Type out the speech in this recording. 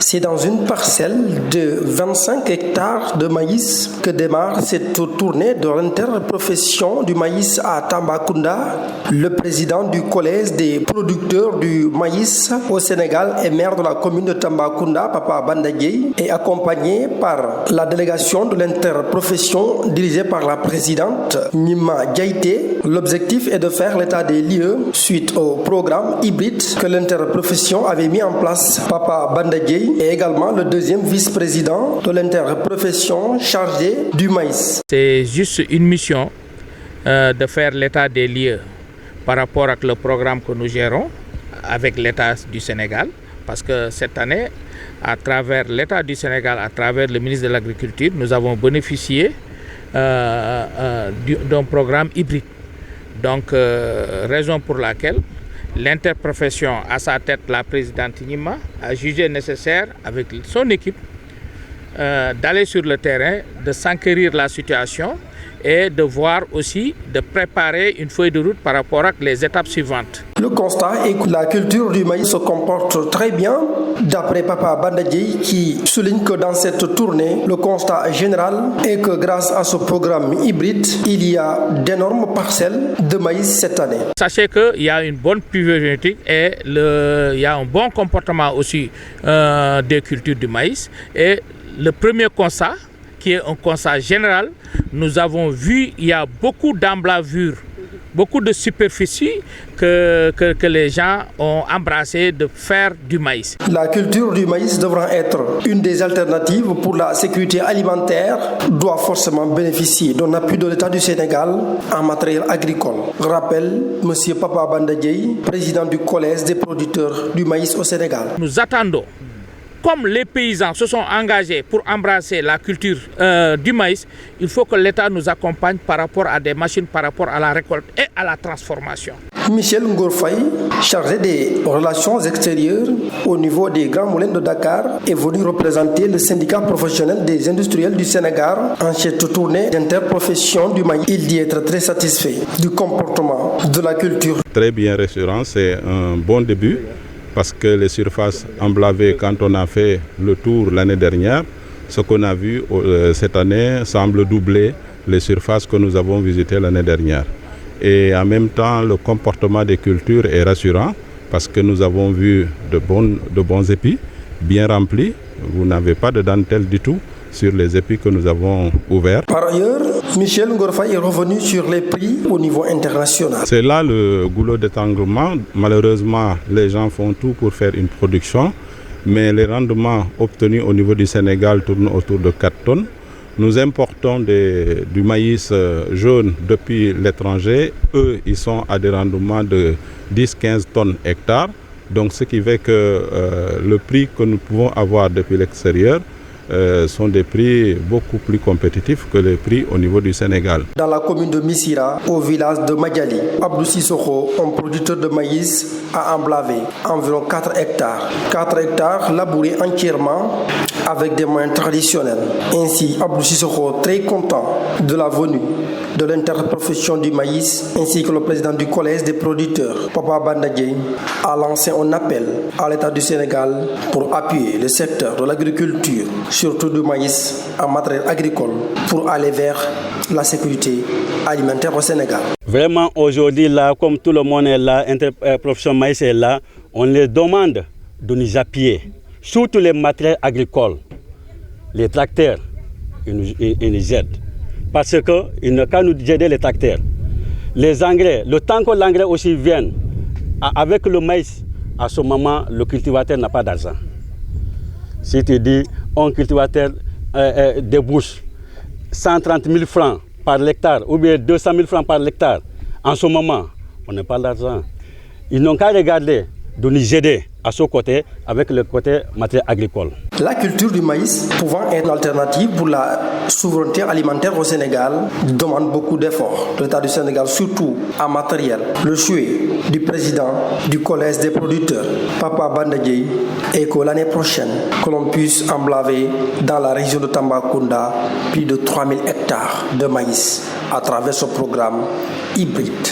C'est dans une parcelle de 25 hectares de maïs que démarre cette tournée de l'interprofession du maïs à Tambacounda. Le président du collège des producteurs du maïs au Sénégal et maire de la commune de Tambacounda, Papa Banda Dièye, est accompagné par la délégation de l'interprofession dirigée par la présidente Nima Diaité. L'objectif est de faire l'état des lieux suite au programme hybride que l'interprofession avait mis en place. Papa Banda Dièye est également le deuxième vice-président de l'interprofession chargé du maïs. C'est juste une mission de faire l'état des lieux par rapport à le programme que nous gérons avec l'État du Sénégal, parce que cette année, à travers l'État du Sénégal, à travers le ministre de l'Agriculture, nous avons bénéficié d'un programme hybride. Donc, raison pour laquelle l'interprofession, à sa tête la présidente Nima, a jugé nécessaire avec son équipe d'aller sur le terrain, de s'enquérir la situation et de voir aussi, de préparer une feuille de route par rapport à les étapes suivantes. Le constat est que la culture du maïs se comporte très bien, d'après Papa Banda Dièye, qui souligne que dans cette tournée, le constat général est que grâce à ce programme hybride, il y a d'énormes parcelles de maïs cette année. Sachez qu'il y a une bonne pluviométrie et il y a un bon comportement aussi des cultures du maïs. Et le premier constat, qui est un constat général, nous avons vu qu'il y a beaucoup d'emblavures, beaucoup de superficies que les gens ont embrassé de faire du maïs. La culture du maïs devra être une des alternatives pour la sécurité alimentaire, doit forcément bénéficier d'un appui de l'État du Sénégal en matériel agricole. Rappelle M. Papa Banda Dièye, président du collège des producteurs du maïs au Sénégal. Nous attendons, comme les paysans se sont engagés pour embrasser la culture du maïs, il faut que l'État nous accompagne par rapport à des machines, par rapport à la récolte et à la transformation. Michel Ngor Faye, chargé des relations extérieures au niveau des Grands Moulins de Dakar, est venu représenter le syndicat professionnel des industriels du Sénégal en cette tournée d'interprofession du maïs. Il dit être très satisfait du comportement de la culture. Très bien rassurant, c'est un bon début. Parce que les surfaces emblavées, quand on a fait le tour l'année dernière, ce qu'on a vu cette année semble doubler les surfaces que nous avons visitées l'année dernière. Et en même temps, le comportement des cultures est rassurant parce que nous avons vu de bons épis bien remplis. Vous n'avez pas de dentelle du tout sur les épis que nous avons ouverts. Par ailleurs, Michel Ngor Faye est revenu sur les prix au niveau international. C'est là le goulot d'étranglement. Malheureusement, les gens font tout pour faire une production, mais les rendements obtenus au niveau du Sénégal tournent autour de 4 tonnes. Nous importons du maïs jaune depuis l'étranger. Eux, ils sont à des rendements de 10-15 tonnes hectares. Donc, ce qui fait que le prix que nous pouvons avoir depuis l'extérieur sont des prix beaucoup plus compétitifs que les prix au niveau du Sénégal. Dans la commune de Missira, au village de Madiali, Abdou Sissoko, un producteur de maïs, a emblavé environ 4 hectares. 4 hectares labourés entièrement avec des moyens traditionnels. Ainsi, Abdou Sissoko, très content de la venue de l'interprofession du maïs, ainsi que le président du collège des producteurs, Papa Banda Dièye, a lancé un appel à l'État du Sénégal pour appuyer le secteur de l'agriculture, surtout du maïs en matériel agricole, pour aller vers la sécurité alimentaire au Sénégal. Vraiment, aujourd'hui, là, comme tout le monde est là, l'interprofession maïs est là, on les demande de nous appuyer, surtout les matériels agricoles, les tracteurs, ils nous aident. Parce qu'ils n'ont qu'à nous aider les tracteurs. Les engrais, le temps que l'engrais aussi vienne, avec le maïs, à ce moment, le cultivateur n'a pas d'argent. Si tu dis, un cultivateur débouche 130 000 francs par l'hectare ou bien 200 000 francs par l'hectare, en ce moment, on n'a pas d'argent. Ils n'ont qu'à regarder, de nous aider à ce côté, avec le côté matériel agricole. La culture du maïs, pouvant être une alternative pour la souveraineté alimentaire au Sénégal, demande beaucoup d'efforts. L'État du Sénégal, surtout en matériel. Le souhait du président du collège des producteurs, Papa Banda Dièye, est que l'année prochaine, que l'on puisse emblaver dans la région de Tambacounda plus de 3000 hectares de maïs à travers ce programme hybride.